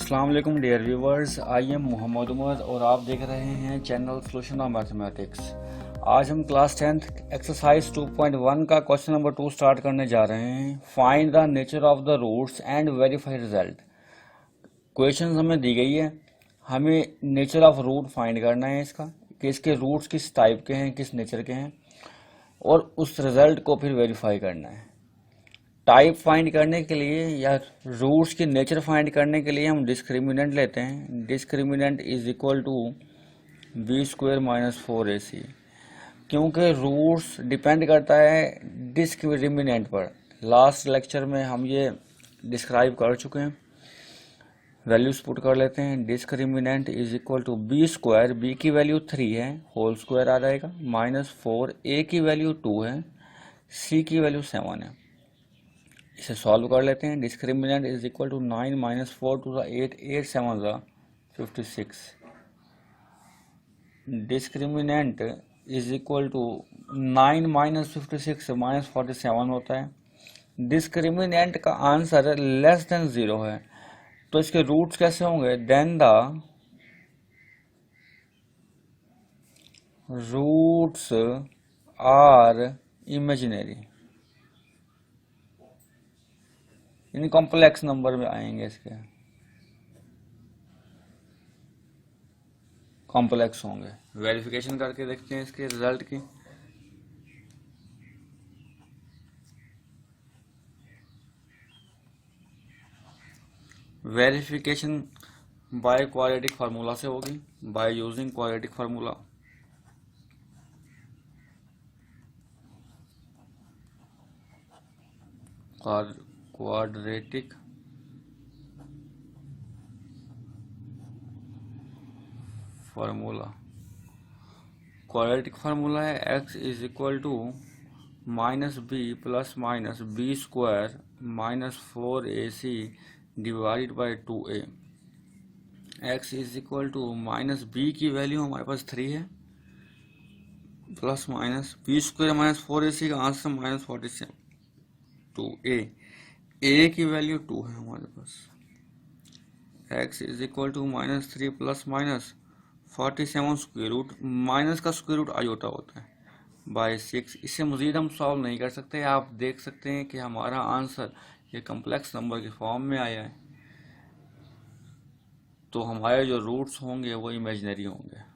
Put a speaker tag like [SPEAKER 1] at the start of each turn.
[SPEAKER 1] अस्सलाम वालेकुम dear viewers, I am Mohammad Umar और आप देख रहे हैं चैनल सोल्यूशन ऑफ मैथमेटिक्स। आज हम क्लास 10th एक्सरसाइज 2.1 का क्वेश्चन नंबर 2 स्टार्ट करने जा रहे हैं। Find the nature of the roots and verify result. Question हमें दी गई है, हमें नेचर ऑफ रूट फाइंड करना है इसका, कि इसके रूट्स किस टाइप के हैं, किस नेचर के हैं, और उस रिजल्ट को फिर वेरीफाई करना है। टाइप फाइंड करने के लिए या रूट्स की नेचर फाइंड करने के लिए हम डिस्क्रिमिनेंट लेते हैं। Discriminant is equal to b square minus 4ac, क्योंकि रूट्स डिपेंड करता है डिस्क्रिमिनेंट पर। लास्ट लेक्चर में हम ये डिस्क्राइब कर चुके हैं। वैल्यूज पुट कर लेते हैं। Discriminant is equal to b square, b की वैल्यू 3 है, होल स्क्वायर आ जाएगा, माइनस 4, ए की वैल्यू 2 है, सी की वैल्यू 7 है। इसे सॉल्व कर लेते हैं। Discriminant is equal to 9 minus 4 to the 8, 8 7 the 56। Discriminant is equal to 9 minus 56 minus 47 होता है। डिस्क्रिमिनेंट का आंसर लेस देन 0 है, तो इसके रूट्स कैसे होंगे? Then the roots are imaginary, इन कॉम्प्लेक्स नंबर में आएंगे, इसके कॉम्प्लेक्स होंगे। वेरिफिकेशन करके देखते हैं इसके रिजल्ट की। वेरिफिकेशन बाय क्वाड्रेटिक फार्मूला से होगी, by using quadratic formula. Quadratic formula, quadratic formula है x is equal to minus b plus minus b square minus 4ac divide by 2a। x is equal to minus b की value हमारे पास 3 है, plus minus b square minus 4ac का answer minus 47, 2a की value 2 है हमारे पास। x is equal to minus 3 plus minus 47 square root, minus का स्क्वायर रूट आयोटा होता है, बाय 6। इससे मज़ीद हम सॉल्व नहीं कर सकते। आप देख सकते हैं कि हमारा आंसर ये कम्प्लेक्स नंबर के फॉर्म में आया है, तो हमारे जो रूट्स होंगे वो इमेजिनरी होंगे।